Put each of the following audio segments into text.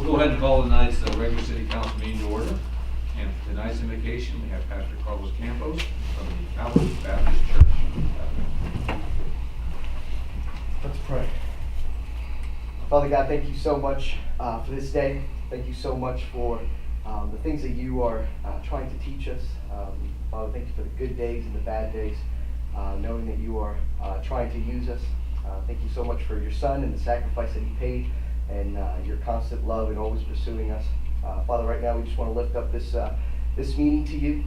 go ahead and call tonight's regular city council meeting to order. And for tonight's invocation, we have Pastor Carlos Campos from the Calvary Baptist Church. Let's pray. Father God, thank you so much for this day. Thank you so much for the things that you are trying to teach us. Father, thank you for the good days and the bad days, knowing that you are trying to use us. Thank you so much for your Son and the sacrifice that he paid, and your constant love and always pursuing us. Father, right now we just want to lift up this meeting to you.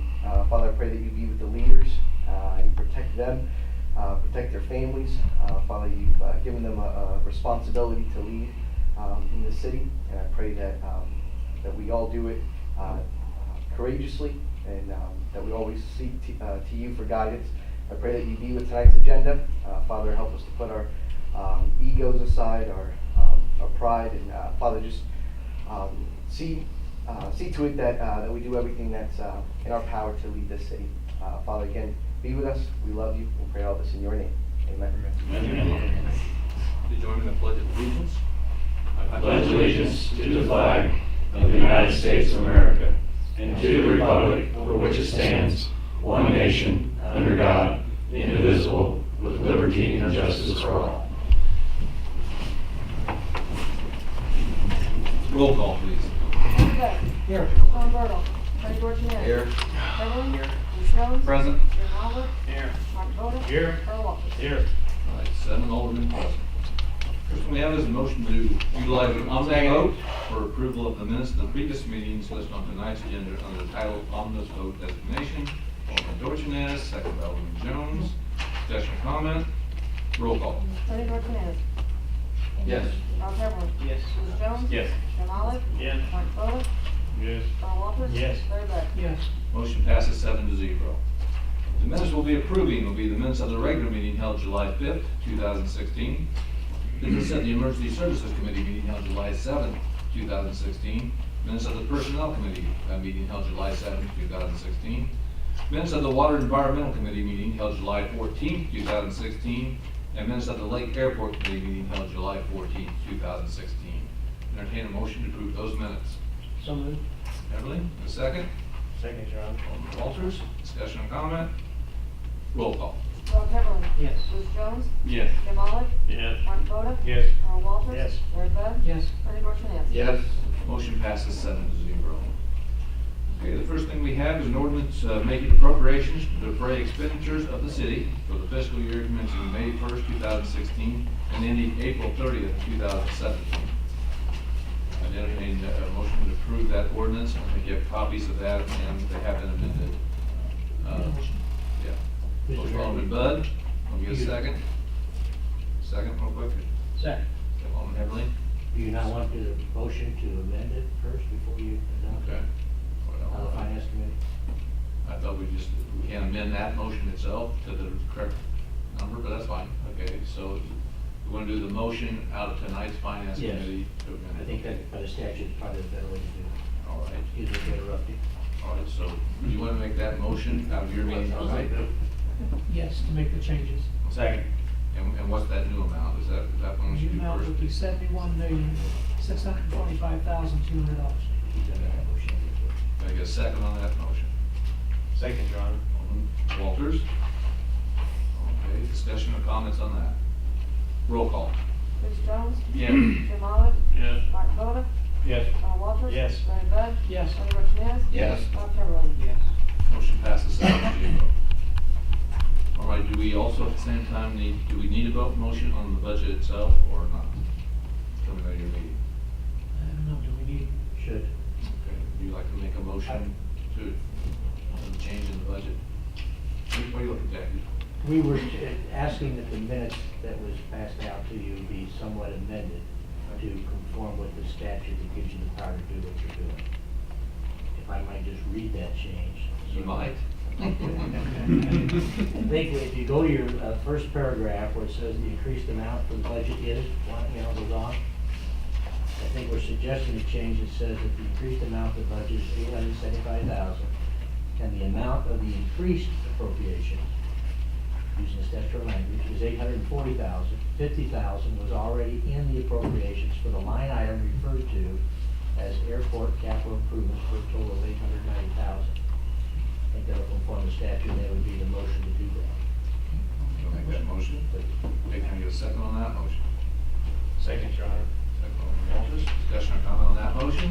Father, I pray that you be with the leaders and you protect them, protect their families. Father, you've given them a responsibility to lead in the city, and I pray that we all do it courageously, and that we always seek to you for guidance. I pray that you be with tonight's agenda. Father, help us to put our egos aside, our pride, and Father, just see to it that we do everything that's in our power to lead this city. Father, again, be with us. We love you. We pray all this in your name. Amen. Amen. Would you join me in the Pledge of Allegiance? I pledge allegiance to the flag of the United States of America and to the republic for which it stands, one nation, under God, indivisible, with liberty and justice for all. Roll call, please. Here. Tom Burtle. Freddie Dorchenez. Here. Evelyn. Here. Bruce Jones. Present. Jim Oliver. Here. Mark Voda. Here. Earl Walters. Here. All right, 7 aldermen present. First one we have is a motion to utilize an omnibus vote for approval of the minutes of the previous meetings listed on tonight's agenda under the title Omnibus Vote Designation. Alderman Dorchenez, second by Alderman Jones. Discussion or comment? Roll call. Freddie Dorchenez. Yes. Rob Evelyn. Yes. Bruce Jones. Yes. Jim Oliver. Yes. Mark Voda. Yes. Earl Walters. Yes. Larry Bud. Yes. Motion passes 7-0. The minutes we'll be approving will be the minutes of the regular meeting held July 5th, 2016. Minutes of the Emergency Services Committee meeting held July 7th, 2016. Minutes of the Personnel Committee meeting held July 7th, 2016. Minutes of the Water Environmental Committee meeting held July 14th, 2016. And minutes of the Lake Airport Committee meeting held July 14th, 2016. Entertain a motion to approve those minutes. So moved. Everly, a second. Second, Your Honor. Alderman Walters, discussion or comment? Roll call. Rob Evelyn. Yes. Bruce Jones. Yes. Jim Oliver. Yes. Mark Voda. Yes. Earl Walters. Yes. Larry Bud. Yes. Freddie Dorchenez. Yes. Motion passes 7-0. Okay, the first thing we have is an ordinance making appropriations to defray expenditures of the city for the fiscal year commencing May 1st, 2016 and ending April 30th, 2017. I entertain a motion to approve that ordinance. I think you have copies of that, and they have been amended. Yeah. Motion by Alderman Bud. I'll get a second. Second, real quick. Second. Alderman Heberly. Do you not want the motion to amend it first before you adopt it? Okay. On the finance committee? I thought we can't amend that motion itself to the correct number, but that's fine. Okay, so we want to do the motion out of tonight's finance Yes. committee to amend it. I think that by the statute is probably the better way to do it. All right. Excuse me for interrupting. All right, so do you want to make that motion out of your meeting tonight? Yes, to make the changes. Second. And what's that new amount? Is that one we The should do amount would first? be $71,625,200. He's done that motion. Can I get a second on that motion? Second, Your Honor. Alderman Walters? Okay, discussion or comments on that? Roll call. Bruce Jones. Yes. Jim Oliver. Yes. Mark Voda. Yes. Earl Walters. Yes. Larry Bud. Yes. Freddie Dorchenez. Yes. Rob Evelyn. Yes. Motion passes 7-0. All right, do we also at the same time do we need a vote motion on the budget itself or not? Coming out of your meeting. I don't know, do we need, Should. Okay, would you like to make a motion to change in the budget? What are you looking at? We were asking that the minutes that was passed out to you be somewhat amended to conform with the statute that gives you the power to do what you're doing. If I might just read that change. You might. I think if you go to your first paragraph where it says the increased amount for the budget is, goes on. I think we're suggesting a change that says that the increased amount of the budget is $875,000, and the amount of the increased appropriation, using the statutory language, is $840,000. $50,000 was already in the appropriations for the line item referred to as airport capital improvements for a total of $890,000. I think that'll conform the statute, and that would be the motion to do that. You'll make that motion? Okay, can I get a second on that motion? Second, Your Honor. Second, Alderman Walters. Discussion or comment on that motion?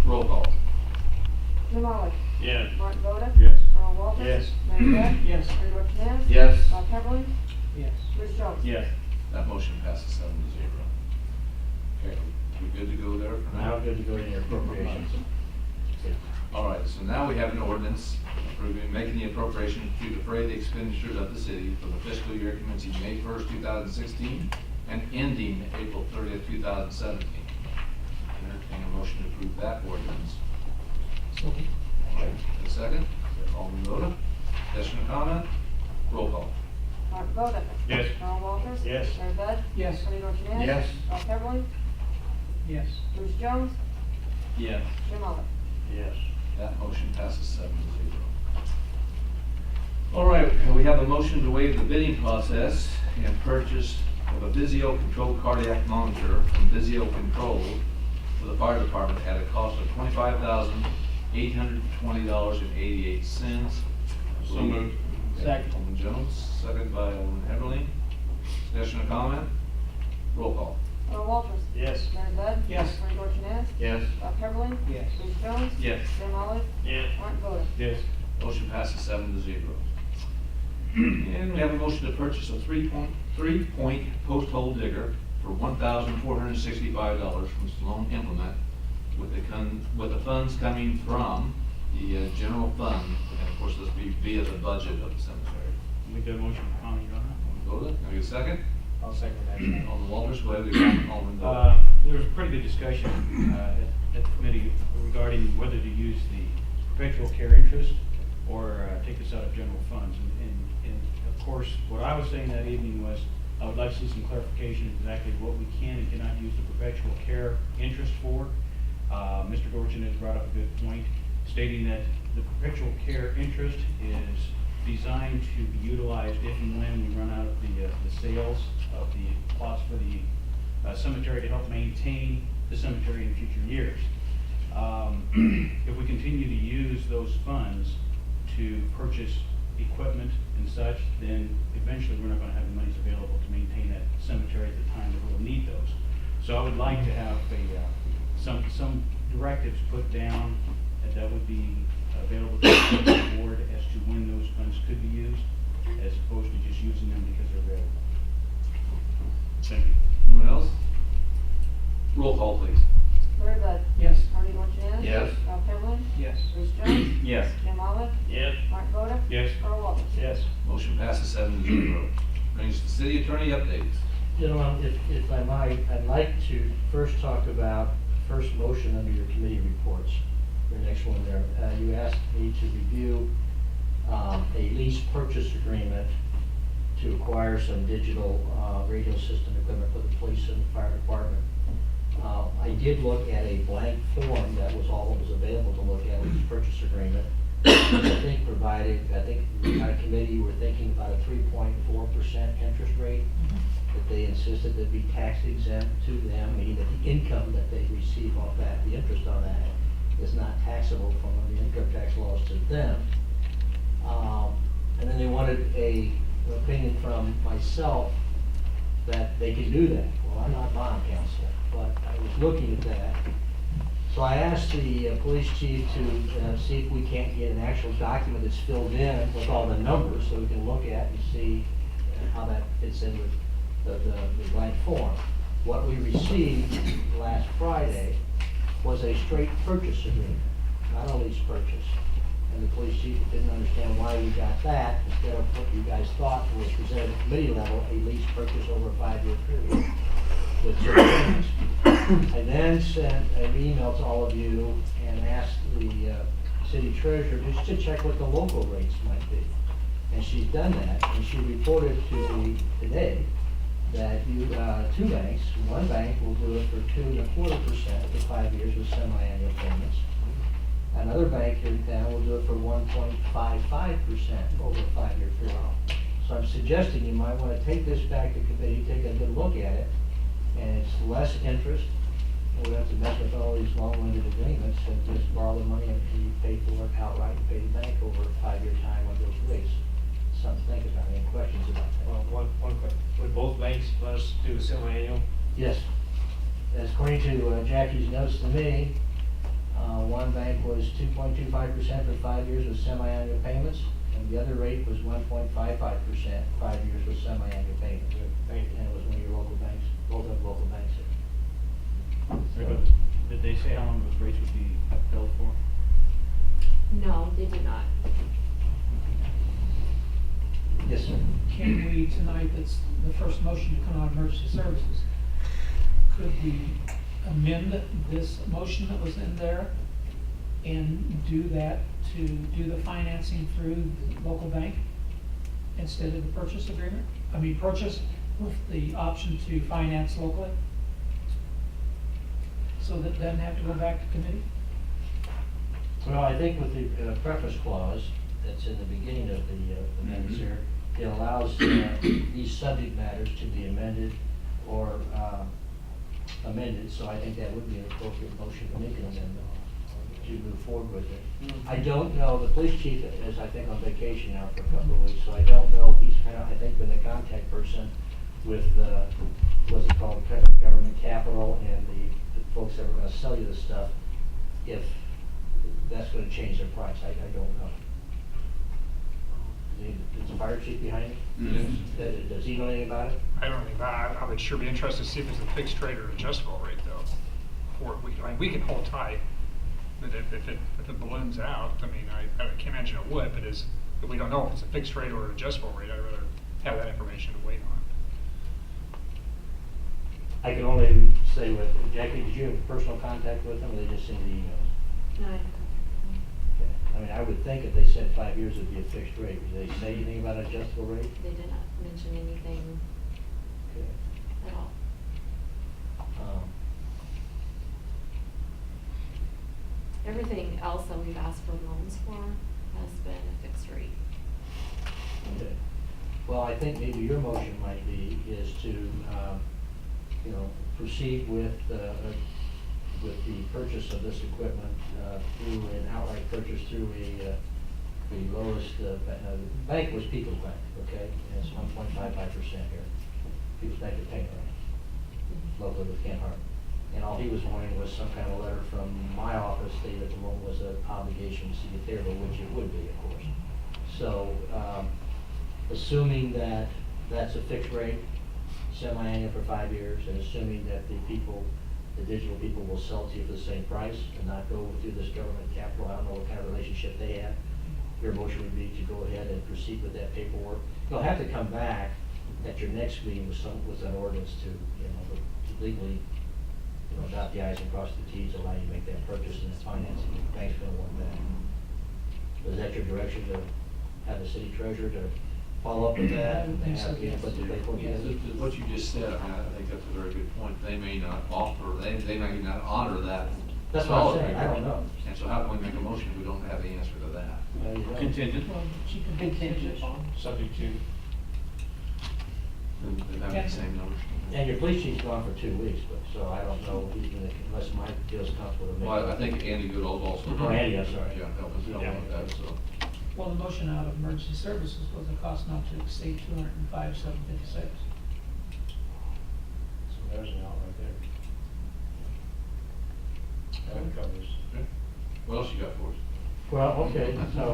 Roll call. Jim Olive. Yes. Martin Boda. Yes. Earl Walters. Yes. Mary Beth. Yes. Mary Dorchenez. Yes. Rob Heatherly. Yes. Bruce Jones. Yes. That motion passes 7-0. Okay, we good to go there for Now now? good to go in your appropriations. All right, so now we have an ordinance approving, making the appropriation to defray the expenditures of the city for the fiscal year commencing May 1st, 2016 and ending April 30th, 2017. Entertain a motion to approve that ordinance. So, All right, a second? Alderman Rhoda. Discussion or comment? Roll call. Martin Boda. Yes. Earl Walters. Yes. Mary Beth. Yes. Mary Dorchenez. Yes. Rob Heatherly. yes. Bruce Jones. Yes. Jim Olive. Yes. That motion passes 7-0. All right, we have a motion to waive the bidding process and purchase of a Vizio-controlled cardiac monitor from Vizio Control for the fire department at a cost of $25,820.88. So moved. Second. Alderman Jones, second by Alderman Heatherly. Discussion or comment? Roll call. Earl Walters. Yes. Mary Beth. Yes. Mary Dorchenez. Yes. Rob Heatherly. Yes. Bruce Jones. Yes. Jim Olive. Yes. Martin Boda. Yes. Motion passes 7-0. And we have a motion to purchase a three-point post hole digger for $1,465 from Sloan Implement with the funds coming from the general fund, and of course this will be via the budget of the cemetery. Make that motion for county, Your Honor. Alderman Golda, can I get a second? I'll second that. Alderman Walters, go ahead with your comment. Alderman Golda. There was a pretty good discussion at the committee regarding whether to use the perpetual care interest or take this out of general funds. And of course, what I was saying that evening was, I would like to see some clarification exactly what we can and cannot use the perpetual care interest for. Mr. Dorchin has brought up a good point, stating that the perpetual care interest is designed to be utilized if and when we run out of the sales of the plots for the cemetery to help maintain the cemetery in future years. If we continue to use those funds to purchase equipment and such, then eventually we're not going to have the monies available to maintain that cemetery at the time that we'll need those. So I would like to have some directives put down that would be available to the board as to when those funds could be used, as opposed to just using them because they're available. Thank you. Anyone else? Roll call, please. Mary Beth. Yes. Marty Dorchenez. Yes. Rob Heatherly. Yes. Bruce Jones. Yes. Jim Olive. Yes. Martin Boda. Yes. Earl Walters. Yes. Motion passes 7-0. Brings the city attorney updates. Gentlemen, if I might, I'd like to first talk about the first motion under your committee reports. The next one there, you asked me to review a lease purchase agreement to acquire some digital radio system equipment for the police and fire department. I did look at a blank form that was all that was available to look at, this purchase agreement. I think our committee were thinking about a 3.4% interest rate, that they insisted that be tax exempt to them, meaning that the income that they receive off that, the interest on that, is not taxable from the income tax laws to them. And then they wanted an opinion from myself that they can do that. Well, I'm not bond counsel, but I was looking at that. So I asked the police chief to see if we can't get an actual document that's filled in with all the numbers so we can look at and see how that fits in with the blank form. What we received last Friday was a straight purchase agreement, not a lease purchase. And the police chief didn't understand why we got that instead of what you guys thought was presented at committee level, a lease purchase over a 5-year period with certain things. I then sent an email to all of you and asked the city treasurer just to check what the local rates might be. And she's done that, and she reported to me today that two banks, one bank will do it for 2.25% for 5 years with semi-annual payments. Another bank here in town will do it for 1.55% over a 5-year period. So I'm suggesting you might want to take this back to committee, take a good look at it, and it's less interest, we have to mess with all these long-winded agreements and just borrow the money and you pay for it outright and pay the bank over a 5-year time on those rates. Something to think about. Any questions about that? Well, one question. Would both banks let us do a semi-annual? Yes. As according to Jackie's notes to me, one bank was 2.25% for 5 years with semi-annual payments, and the other rate was 1.55%, 5 years with semi-annual payments. Thank you. And it was one of your local banks, both of the local banks. Did they say how long those rates would be held for? No, they did not. Yes, sir. Can we tonight, that's the first motion to come out of emergency services, could we amend this motion that was in there and do that to do the financing through the local bank instead of the purchase agreement? I mean, purchase with the option to finance locally? So that it doesn't have to go back to committee? Well, I think with the preface clause that's in the beginning of the minutes here, it allows these subject matters to be amended or amended, so I think that would be an appropriate motion to make an amendment to move forward with it. I don't know, the police chief is, I think, on vacation now for a couple of weeks, so I don't know, he's kind of, I think, been the contact person with, what's it called, government capital and the folks that are gonna sell you the stuff, if that's gonna change their price, I don't know. Is the fire chief behind it? Yes. Does he know anything about it? I don't know about it. I would sure be interested to see if it's a fixed rate or adjustable rate though. Or we can hold tight, but if it balloons out, I mean, I can't imagine it would, but if we don't know if it's a fixed rate or an adjustable rate, I'd rather have that information to wait on. I can only say with, Jackie, did you have personal contact with them, or they just send the emails? No, I Okay. I mean, I would think if they said 5 years, it'd be a fixed rate. Did they say anything about an adjustable rate? they did not mention anything Okay. at all. Everything else that we've asked for loans for has been a fixed rate. Okay. Well, I think maybe your motion might be is to, proceed with the purchase of this equipment through an outright purchase through the lowest, the bank was People's Bank, okay? And it's 1.55% here. People's Bank of Taylorville, locally with Kent Hart. And all he was wanting was some kind of letter from my office stating that the loan was an obligation to see Taylorville, which it would be, of course. So, assuming that that's a fixed rate, semi-annual for 5 years, and assuming that the digital people will sell to you for the same price and not go through this government capital, I don't know what kind of relationship they have, your motion would be to go ahead and proceed with that paperwork. You'll have to come back at your next meeting with an ordinance to legally, dot the i's and cross the t's, allow you to make that purchase and financing. The bank's gonna want that. Is that your direction, to have the city treasurer to follow up with that? I would think so, have you yes. put the paperwork Yes. together? What you just said, I mean, I think that's a very good point. They may not offer, they may not honor that. That's what I'm solid saying, I don't know. And so how can we make a motion if we don't have the answer to that? Well, you don't. Contingent? Well, she can be contingent on. Subject to. They have the same numbers. And your police chief's gone for 2 weeks, but, so I don't know, unless Mike feels comfortable to make. Well, I think Andy Goodall's also. Oh, Andy, I'm sorry. Yeah, help us with that, so. Well, the motion out of emergency services was a cost not to exceed $205,756. So there's an out right there. That covers. Okay. What else you got for us? Well, okay, so,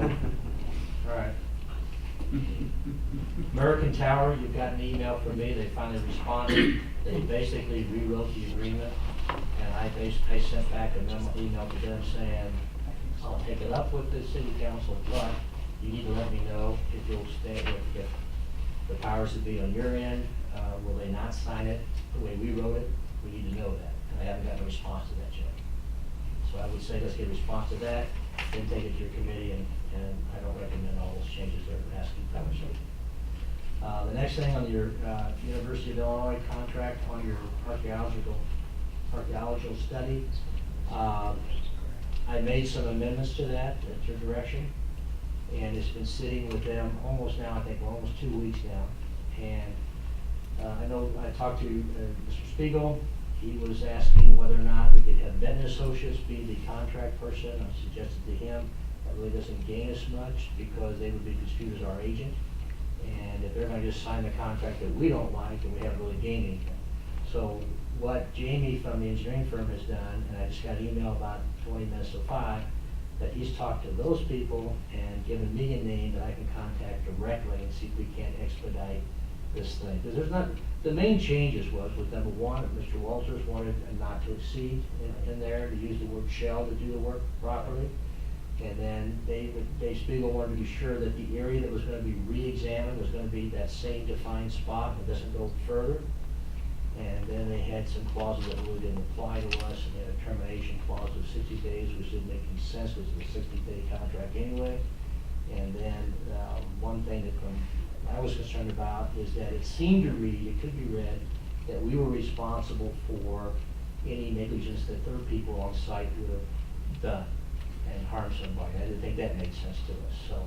all right. American Tower, you've got an email from me, they finally responded, they basically rewrote the agreement, and I sent back a email to them saying, I'll take it up with the city council, but you need to let me know if you'll stay, if the powers that be on your end, will they not sign it the way we wrote it? We need to know that, and I haven't gotten a response to that yet. So I would say let's get a response to that, then take it to your committee, and I don't recommend all those changes they're asking for. The next thing on your University of Illinois contract on your archaeological study, I made some amendments to that at your direction, and it's been sitting with them almost now, I think we're almost 2 weeks now. And I know I talked to Mr. Spiegel, he was asking whether or not we could have Benton Associates be the contract person. I suggested to him that really doesn't gain us much because they would be construed as our agent. And if they're gonna just sign the contract that we don't like, then we haven't really gained anything. So what Jamie from the engineering firm has done, and I just got an email about 20 minutes to 5, that he's talked to those people and given me a name that I can contact directly and see if we can't expedite this thing. Because there's not, the main changes was number one, Mr. Walters wanted a not to exceed in there, to use the word shall to do the work properly. And then Dave Spiegel wanted to be sure that the area that was gonna be re-examined was gonna be that same defined spot, it doesn't go further. And then they had some clauses that really didn't apply to us, and they had a termination clause of 60 days, which didn't make any sense, because it was a 60-day contract anyway. And then one thing that I was concerned about is that it seemed to read, it could be read, that we were responsible for any negligence that third people on site would have done and harmed somebody. I didn't think that made sense to us. So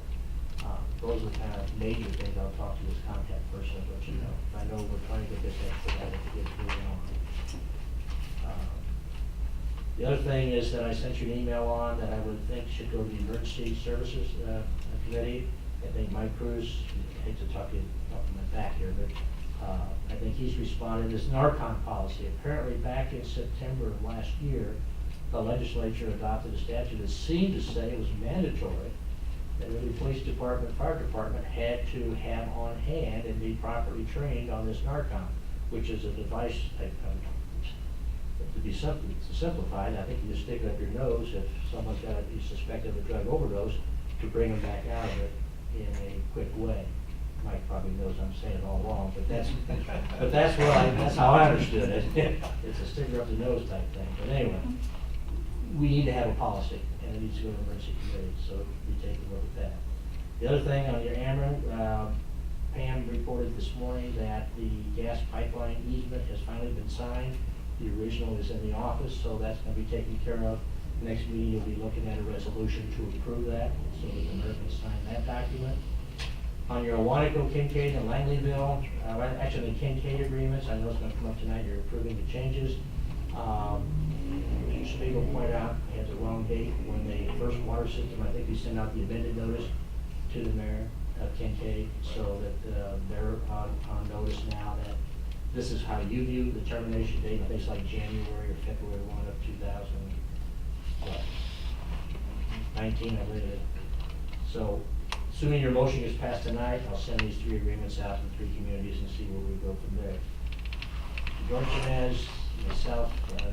those are kind of major things I'll talk to this contact person, but you know, I know we're trying to get this expedited to get moving on. The other thing is that I sent you an email on that I would think should go to the Emergency Services Committee. I think Mike Cruz, I hate to talk to my back here, but I think he's responded. This Narcon policy, apparently back in September of last year, the legislature adopted a statute that seemed to say it was mandatory that every police department, fire department had to have on hand and be properly trained on this Narcon, which is a device, to be simplified, I think you just stick it up your nose if someone's got you suspect of a drug overdose to bring them back out of it in a quick way. Mike probably knows I'm saying it all wrong, but that's how I understood it. It's a sticker up the nose type thing. But anyway, we need to have a policy, and it needs to go to the emergency committee, so we take a look at that. The other thing on your Ameren, Pam reported this morning that the gas pipeline easement has finally been signed. The original is in the office, so that's going to be taken care of. Next meeting, you'll be looking at a resolution to approve that, so that the mayor can sign that document. On your Wanaco, Kincaid, and Langleyville, actually the Kincaid agreements, I know it's going to come up tonight, you're approving the changes. Mr. Spiegel pointed out he has a wrong date when the first water system, I think we sent out the amended notice to the mayor of Kincaid, so that they're on notice now that this is how you view the termination date. I think it's like January or February 1 of 2019, I believe it. So, assuming your motion gets passed tonight, I'll send these 3 agreements out to 3 communities and see where we go from there. George Jimenez, myself, and the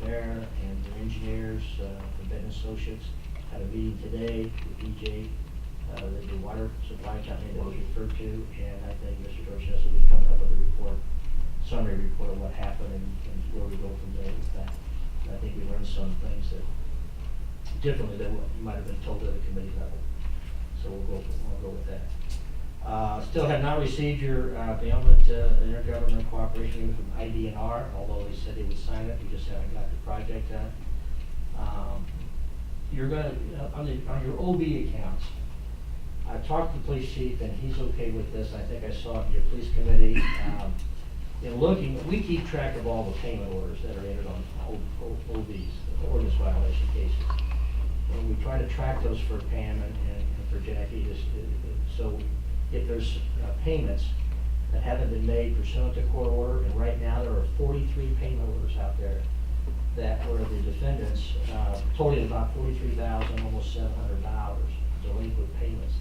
mayor, and the engineers from Benton Associates had a meeting today with EJ, the water supply company that was referred to, and I think Mr. George Jimenez will be coming up with a report, summary report of what happened and where we go from there with that. And I think we learned some things that differently than what might have been told at the committee level. So we'll go with that. Still have not received your bailment intergovernmental cooperation agreement from IDNR, although they said they would sign it. We just haven't got the project done. You're going to on your OB accounts. I talked to the police chief, and he's okay with this. I think I saw it in your police committee. In looking, we keep track of all the payment orders that are entered on OBs, ordinance violation cases. And we try to track those for Pam and for Jackie. So if there's payments that haven't been made pursuant to court order, and right now there are 43 payment orders out there that were the defendants totaling about $43,000, almost $700 delinquent payments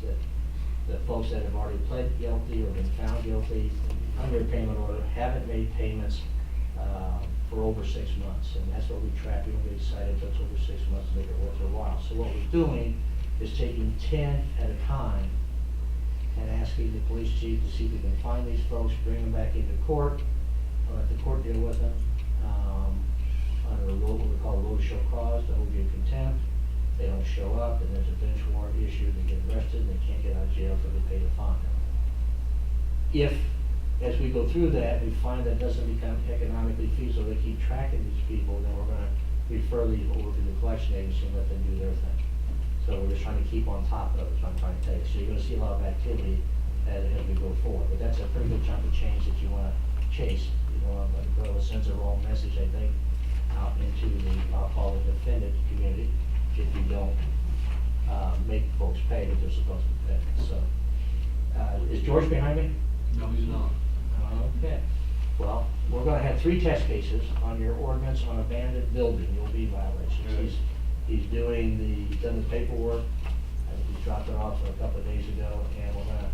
that folks that have already pled guilty or been found guilty under a payment order haven't made payments for over 6 months, and that's what we track. We don't get excited until it's over 6 months to make it worth their while. So what we're doing is taking 10 at a time and asking the police chief to see if we can find these folks, bring them back into court, or let the court deal with them under what we call a rule of show cause, that will be in contempt. They don't show up, and there's a bench warrant issued, they get arrested, and they can't get out of jail until they pay the fine. If, as we go through that, we find that doesn't become economically feasible to keep tracking these people, then we're going to refer these over to the collection agency and let them do their thing. So we're just trying to keep on top of it, is what I'm trying to tell you. So you're going to see a lot of activity as we go forward. But that's a pretty good chunk of change that you want to chase. You know, but it sends a wrong message, I think, out into the, I'll call it defendant community, if you don't make folks pay what they're supposed to pay. So, is George behind me? No, he's not. Okay. Well, we're gonna have 3 test cases on your ordinance on abandoned building, you'll be violations. He's done the paperwork, and he dropped it off a couple of days ago, and we're gonna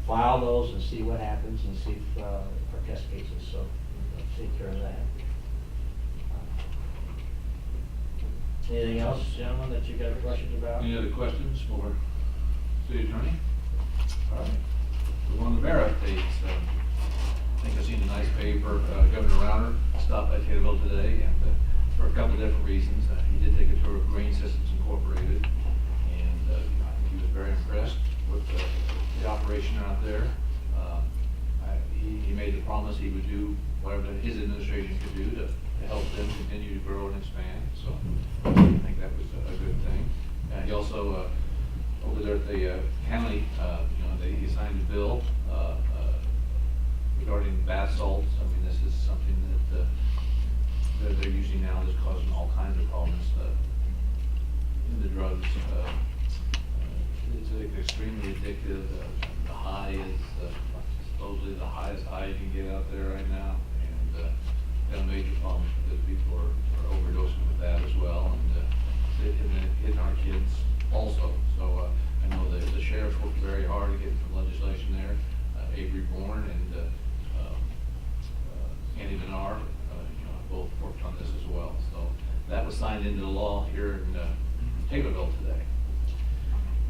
file those and see what happens and see if, our test cases, so we'll take care of that. Anything else, gentlemen, that you got questions about? Any other questions for city attorney? All right. We're on the mayor updates. I think I've seen a nice paper, Governor Rauner stopped by Taylorville today, and for a couple of different reasons. He did take a tour of Grain Systems Incorporated, and I think he was very impressed with the operation out there. He made the promise he would do whatever his administration could do to help them continue to grow and expand. So I think that was a good thing. He also, over there at the county, he signed a bill regarding bath salts. I mean, this is something that they're using now that's causing all kinds of problems in the drugs. It's extremely addictive. The high is supposedly the highest high you can get out there right now, and got a major problem because people are overdosing with that as well, and hitting our kids also. So I know the sheriff's worked very hard to get some legislation there. Avery Bourne and Andy Menard, both worked on this as well. So that was signed into law here in Taylorville today.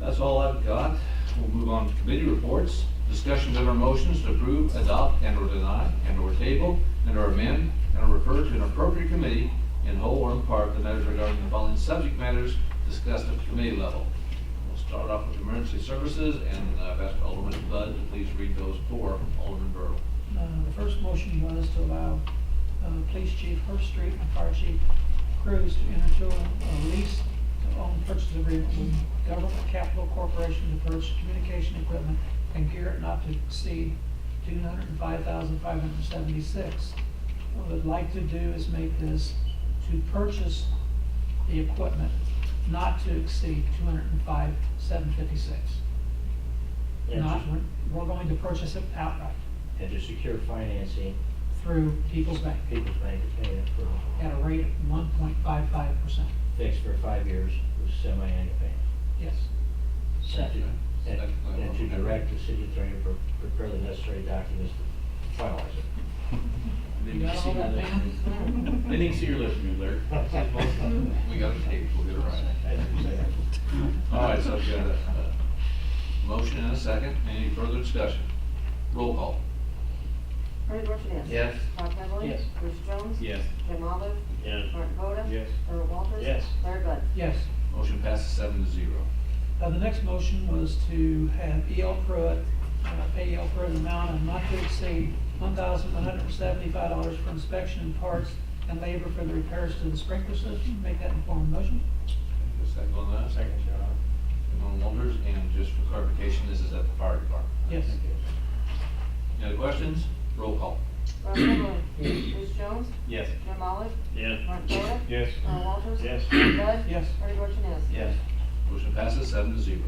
That's all I've got. We'll move on to committee reports. Discussions of our motions to approve, adopt, and/or deny, and/or table, and/or amend, and/or refer to an appropriate committee in whole or in part the matters regarding the following subject matters discussed at the committee level. We'll start off with emergency services, and I've asked Alderman Bud to please read those for Alderman Bertle. The first motion was to allow Police Chief Hurst Street and Fire Chief Cruz to enter into a lease to own purchase agreement with Government Capital Corporation to purchase communication equipment and gear not to exceed $205,576. What we'd like to do is make this to purchase the equipment not to exceed $205,756. And We're going to purchase it outright to secure financing, through People's Bank People's Bank is paying it for at a rate of 1.55%. fixed for 5 years with semi-annual payment. Yes. And to direct the city attorney to prepare the necessary documents to finalize it. You got all that, Dan? They need to see your list, Mueller. We got a tape, we'll get it right. All right, so I've got a motion and a second. Any further discussion? Roll call. Bernie Dorchenez. Yes. Todd Heatherly. Yes. Bruce Jones. Yes. Jim Olive. Yes. Martin Voda. Yes. Earl Walters. Yes. Larry Bud. Yes. Motion passes 7-0. The next motion was to have E.L. Pruitt, pay E.L. Pruitt an amount of not to exceed $1,175 for inspection and parts and labor for the repairs to the sprinkler system. Make that in form of motion. A second on that? Second, Your Honor. On Walters, and just for clarification, this is at the fire department. Yes. Any other questions? Roll call. Rob Heatherly. Bruce Jones. Yes. Jim Olive. Yes. Martin Voda. Yes. Earl Walters. Yes. Larry Bud. Yes. Bernie Dorchenez. Yes. Motion passes 7-0.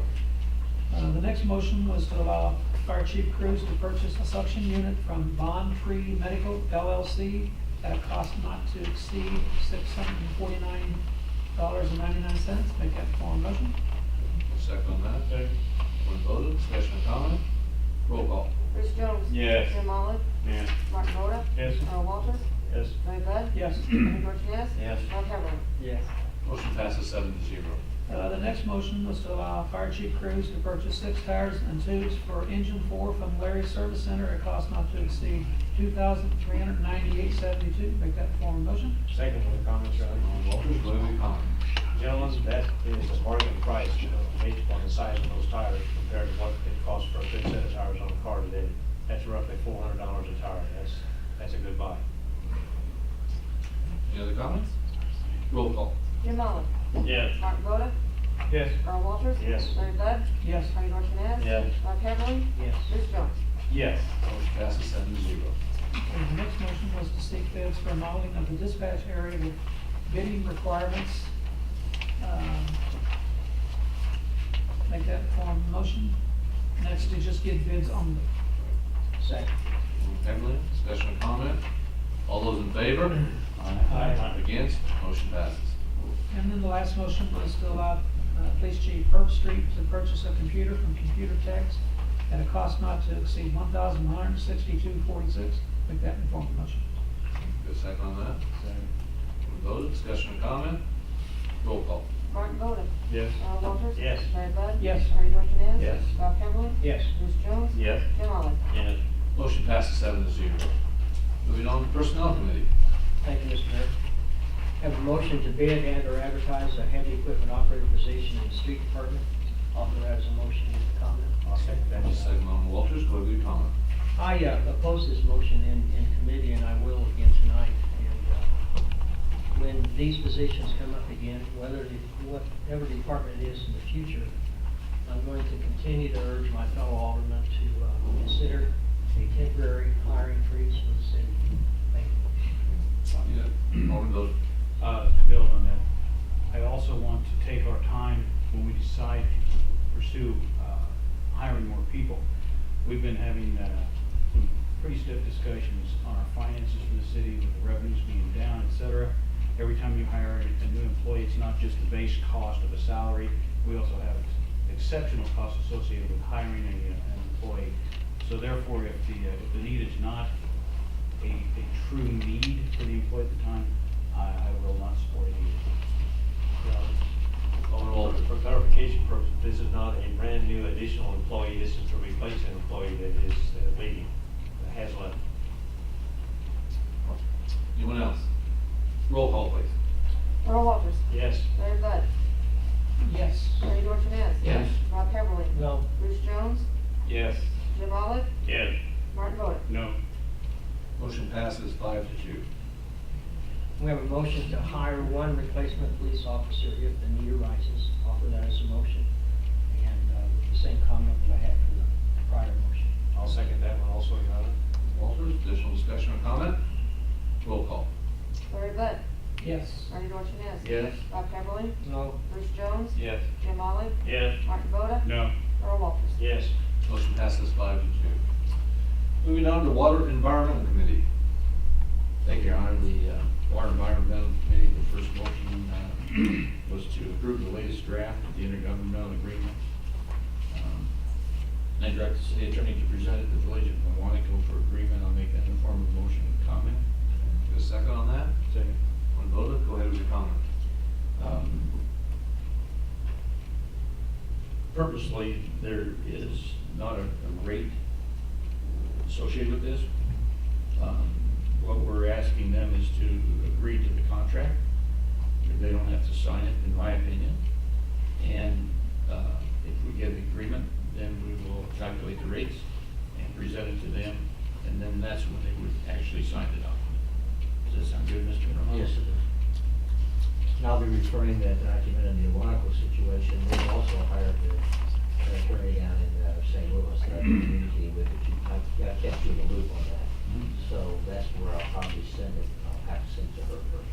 The next motion was to allow Fire Chief Cruz to purchase a suction unit from Bond Tree Medical LLC at a cost not to exceed $649.99. Make that in form of motion. Second on that? Second. When voted, discussion and comment? Roll call. Bruce Jones. Yes. Jim Olive. Yes. Martin Voda. Yes. Earl Walters. Yes. Larry Bud. Yes. Bernie Dorchenez. Yes. Todd Heatherly. Yes. Motion passes 7-0. The next motion was to allow Fire Chief Cruz to purchase 6 tires and tubes for engine 4 from Larry's Service Center at a cost not to exceed $2,398.72. Make that in form of motion. Second for the comments, Your Honor. Walters, what have you comment? Gentlemen, that is a bargain price, based upon the size of those tires compared to what it costs for a good set of tires on a car today. That's roughly $400 a tire. That's a good buy. Any other comments? Roll call. Jim Olive. Yes. Martin Voda. Yes. Earl Walters. Yes. Larry Bud. Yes. Bernie Dorchenez. Yes. Todd Heatherly. Yes. Bruce Jones. Yes. Motion passes 7-0. The seek bids for modeling of the dispatch area with bidding requirements. Make that form of motion. Next, to just get bids only. Second. Beverly, discussion or comment? All those in favor? Aye. Against? Motion passes. And then the last motion was to allow Police Chief Herb Street to purchase a computer from Computer Techs at a cost not to exceed $1,162.46. Make that in form of motion. Get a second on that? Second. Voted, discussion or comment? Roll call. Martin Boda. Yes. Earl Walters. Yes. Larry Bud. Yes. Bernie Dorchenez. Yes. Rob Heatherly. Yes. Bruce Jones. Yes. Jim Olive. Yes. Motion passes 7-0. Moving on to Personnel Committee. Thank you, Mr. Mayor. Have a motion to bid and/or advertise a heavy equipment operator position in the street department. Offer that as a motion with comment. I'll second that. Second on Walters, go ahead with your comment. I oppose this motion in committee, and I will again tonight. And when these positions come up again, whatever department it is in the future, I'm going to continue to urge my fellow aldermen to consider a temporary hiring freeze for the city. Thank you. Yeah, Alderman Boda. To build on that, I also want to take our time when we decide to pursue hiring more people. We've been having some pretty stiff discussions on our finances for the city, with the revenues being down, et cetera. Every time you hire a new employee, it's not just the base cost of a salary. We also have exceptional costs associated with hiring an employee. So therefore, if the need is not a true need for the employee at the time, I will not support it either. Alderman Walters. For clarification purposes, this is not a brand new additional employee, this is to replace an employee that is leaving, that has left. Anyone else? Roll call, please. Earl Walters. Yes. Larry Bud. Yes. Bernie Dorchenez. Yes. Rob Heatherly. No. Bruce Jones. Yes. Jim Olive. Yes. Martin Boda. No. Motion passes 5-2. We have a motion to hire one replacement police officer if the need arises. Offer that as a motion. And with the same comment that I had for the prior motion. I'll second that one also, Your Honor. Walters, additional discussion or comment? Roll call. Larry Bud. Yes. Bernie Dorchenez. Yes. Rob Heatherly. No. Bruce Jones. Yes. Jim Olive. Yes. Martin Boda. No. Earl Walters. Yes. Motion passes 5-2. Moving on to Water Environmental Committee. Thank you, Your Honor. The Water Environmental Committee, the first motion was to approve the latest draft of the intergovernmental agreement. I direct the city attorney to present it to the village of Mawanico for agreement. I'll make that in the form of a motion and comment. Get a second on that? Second. On Boda, go ahead with your comment. Purposely, there is not a rate associated with this. What we're asking them is to agree to the contract. They don't have to sign it, in my opinion. And if we get an agreement, then we will calculate the rates and present it to them, and then that's when they would actually sign the document. Does that sound good, Mr. Romano? Yes, it is. And I'll be referring that document in the Monaco situation. We've also hired the attorney down in St. Louis that I've been communicating with, but I've kept you in the loop on that. So that's where I'll probably send it. I'll have to send it to her first.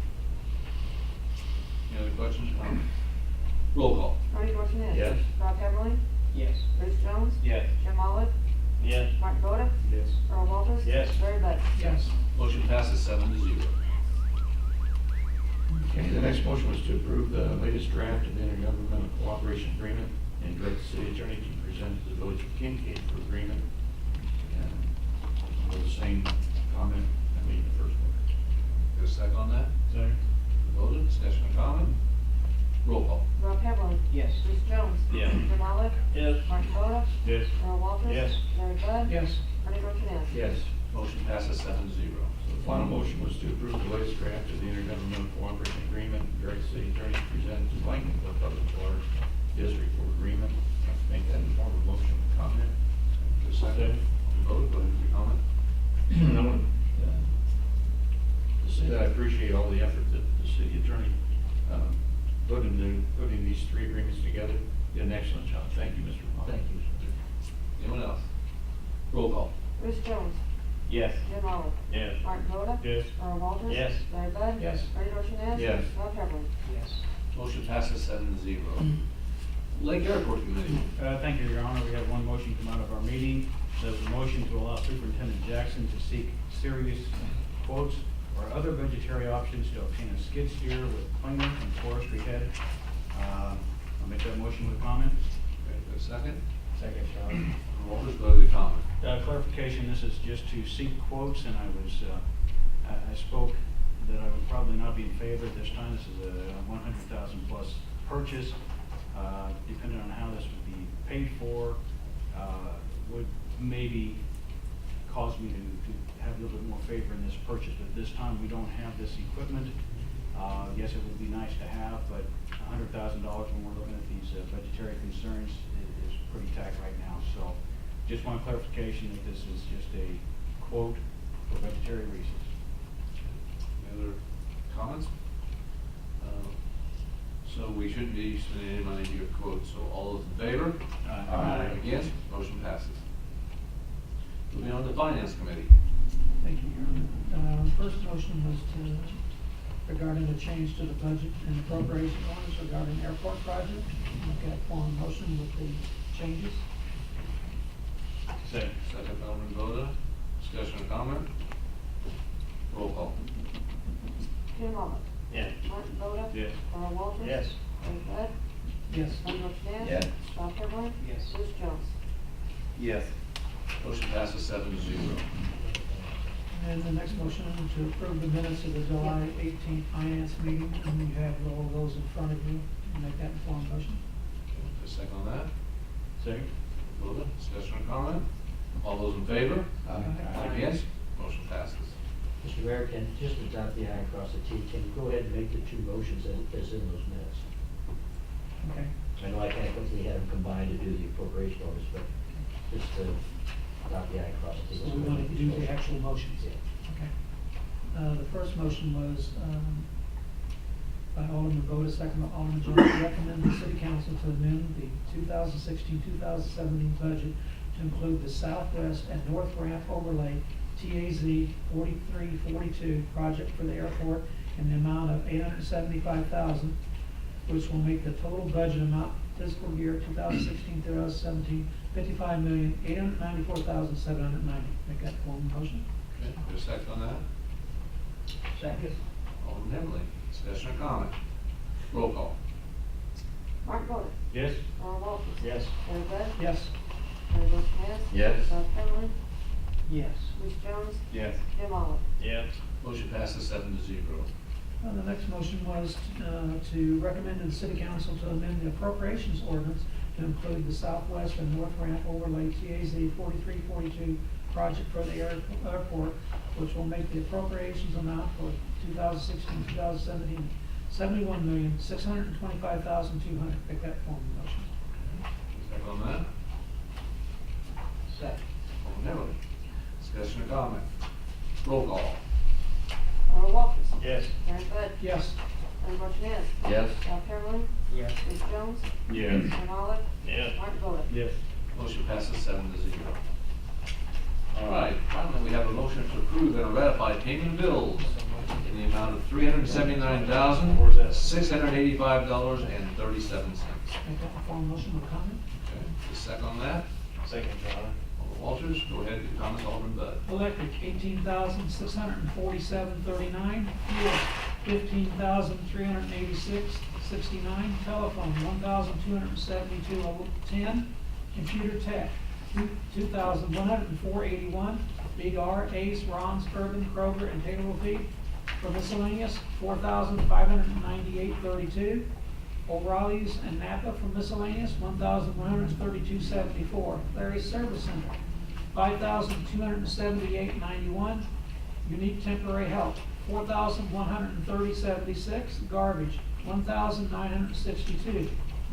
Any other questions or comments? Roll call. Bernie Dorchenez. Yes. Rob Heatherly. Yes. Bruce Jones. Yes. Jim Olive. Yes. Martin Boda. Yes. Earl Walters. Yes. Larry Bud. Yes. Motion passes 7-0. Okay, the next motion was to approve the latest draft of the intergovernmental cooperation agreement and direct the city attorney to present to the village of Kincaid for agreement. And with the same comment I made in the first one. Get a second on that? Second. Voted, discussion or comment? Roll call. Rob Heatherly. Yes. Bruce Jones. Yes. Jim Olive. Yes. Martin Boda. Yes. Earl Walters. Yes. Larry Bud. Yes. Bernie Dorchenez. Yes. Motion passes 7-0. So the final motion was to approve the latest draft of the intergovernmental cooperation agreement, direct the city attorney to present to Blankenville Public Water District for agreement. I have to make that in the form of a motion and comment. Get a second. Voted, go ahead with your comment. I want to say that I appreciate all the effort that the city attorney put into putting these three agreements together. Did an excellent job. Thank you, Mr. Romano. Thank you. Anyone else? Roll call. Bruce Jones. Yes. Jim Olive. Yes. Martin Boda. Yes. Earl Walters. Yes. Larry Bud. Yes. Bernie Dorchenez. Yes. Rob Heatherly. Yes. Motion passes 7-0. Lake Airport Committee. Thank you, Your Honor. We have one motion come out of our meeting. There's a motion to allow Superintendent Jackson to seek serious quotes or other budgetary options to obtain a skid steer with planer and forestry head. I'll make that motion with comment. Okay, for a second. Second, John. Walters, go to the comment. Clarification, this is just to seek quotes, and I spoke that I would probably not be in favor at this time. This is a 100,000 plus purchase. Depending on how this would be paid for, would maybe cause me to have a little bit more favor in this purchase. But at this time, we don't have this equipment. Yes, it would be nice to have, but $100,000 when we're looking at these budgetary concerns is pretty tight right now. So just want clarification that this is just a quote for budgetary reasons. Any other comments? So we shouldn't be spending any money to get quotes, so all those in favor? Aye. Against? Motion passes. Moving on to Finance Committee. Thank you, Your Honor. First motion was regarding the change to the budget and appropriation orders regarding airport project. Look at form motion with the changes. Second. Second by Alderman Boda. Discussion or comment? Roll call. Jim Olive. Yes. Martin Boda. Yes. Earl Walters. Yes. Larry Bud. Yes. Bernie Dorchenez. Yes. Rob Heatherly. Yes. Bruce Jones. Yes. Motion passes 7-0. And the next motion to approve the minutes of the July 18th finance meeting, and you have all those in front of you. Make that informed motion. Okay, a second on that. Second. Boda, discussion or comment? All those in favor? Aye. Against? Motion passes. Mr. Mayor, can just to dot the I and cross the T, can you go ahead and make the two motions as in those minutes? Okay. I know I kind of quickly had them combined to do the appropriation orders, but just to dot the I and cross the T. So we want to do the actual motions. Yeah. Okay. The first motion was by Alderman Boda, second by Alderman Jones, recommend the city council to amend the 2016-2017 budget to include the southwest and north ramp overlay TAZ 4342 project for the airport in the amount of $875,000, which will make the total budget amount fiscal year 2016-2017 $55,894,790. Make that form of motion. Okay, get a second on that? Second. Alderman Heatherly, discussion or comment? Roll call. Martin Boda. Yes. Earl Walters. Yes. Larry Bud. Yes. Bernie Dorchenez. Yes. Rob Heatherly. Yes. Bruce Jones. Yes. Jim Olive. Yes. Motion passes 7-0. The next motion was to recommend to the city council to amend the appropriations ordinance to include the southwest and north ramp overlay TAZ 4342 project for the airport, which will make the appropriations amount for 2016-2017 $71,625,200. Pick that form of motion. Second on that? Second. Alderman Heatherly, discussion or comment? Roll call. Earl Walters. Yes. Larry Bud. Yes. Bernie Dorchenez. Yes. Rob Heatherly. Yes. Bruce Jones. Yes. Jim Olive. Yes. Martin Boda. Yes. Motion passes 7-0. All right, finally, we have a motion to approve and ratify payment of bills in the amount of $379,685.37. Make that form of motion with comment. Okay, the second on that? Second, John. Alderman Walters, go ahead, your comments, Alderman Bud. Electric, $18,647.39. Fuel, $15,386.69. Telephone, $1,272.10. Computer tech, $2,104.81. Big R, Ace, Ron's, Urban, Kroger, and Taylorville Feed. For miscellaneous, $4,598.32. O'Reilly's and Napa for miscellaneous, $1,132.74. Larry's Service Center, $5,278.91. Unique Temporary Help, $4,130.76. Garbage, $1,962.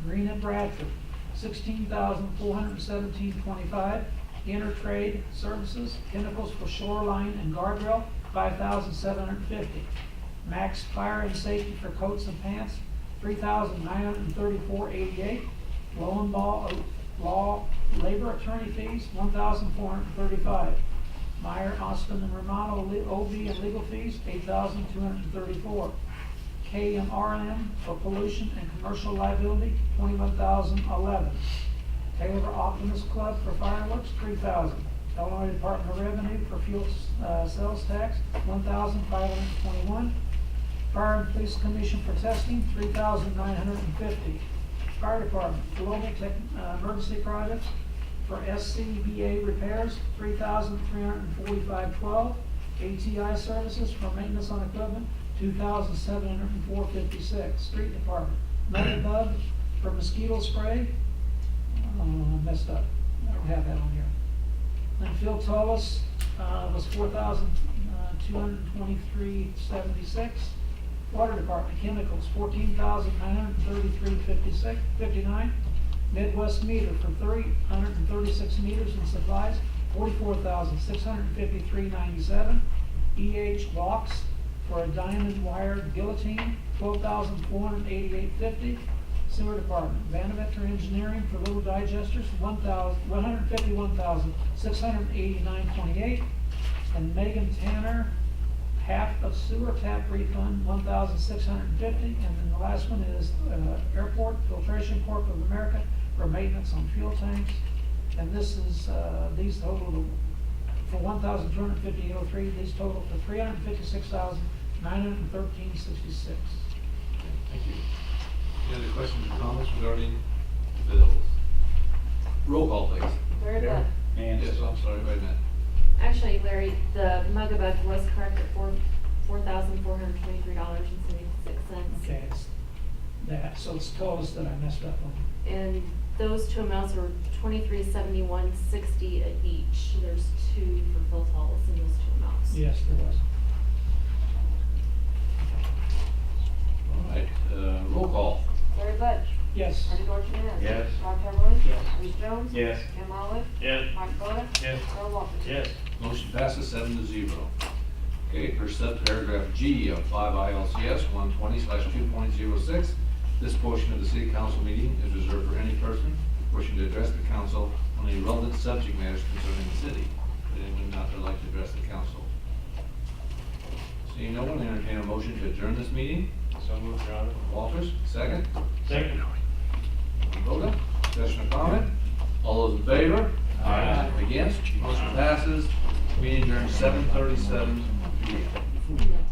Green and Bradford, $16,417.25. Intertrade Services, chemicals for shoreline and guardrail, $5,750. Max Fire and Safety for coats and pants, $3,934.88. Law Labor Attorney fees, $1,435. Meyer, Austin, and Romano, OB and legal fees, $8,234. KMRM for pollution and commercial liability, $21,011. Taylorville Optimist Club for fireworks, $3,000. Illinois Department of Revenue for fuel sales tax, $1,521. Fire and Police Commission for testing, $3,950. Fire Department Global Emergency Projects for SCBA repairs, $3,345.12. ATI services for maintenance on equipment, $2,704.56. Street Department Bug for mosquito spray. I messed up. I don't have that on here. And Phil Tullis was $4,223.76. Water Department chemicals, $14,933.59. Midwest Meter for 336 meters and supplies, $44,653.97. locks for a diamond wire guillotine, $12,488.50. Sewer Department, Vanavetter Engineering for little digesters, $151,689.28. And Megan Tanner, half of sewer tap refund, $1,650. And then the last one is Airport Filtration Corp of America for maintenance on fuel tanks. And this is, these total for $1,250.03, these total for $356,913.66. Thank you. Any other questions or comments regarding the bills? Roll call, please. Larry Bud. And Yes, I'm sorry, wait a minute. Actually, Larry, the Mugabug was correct at $4,423.76. Okay, it's that, so it's told us that I messed up on. And those two amounts are $2371.60 at each. There's two for Phil Tullis in those two amounts. Yes, there was. All right, roll call. Larry Bud. Yes. Bernie Dorchenez. Yes. Rob Heatherly. Yes. Bruce Jones. Yes. Jim Olive. Yes. Mike Boda. Yes. Earl Walters. Yes. Motion passes 7-0. Okay, first subparagraph G of 5 ILCS 120/2.06. This portion of the city council meeting is reserved for any person wishing to address the council on any relevant subject matters concerning the city. Would anyone out there like to address the council? Seeing no one, I entertain a motion to adjourn this meeting. So moved, Your Honor. Walters, second. Second. Voda, discussion or comment? All those in favor? Aye. Against? Motion passes. Meeting adjourned 7:37 p.m.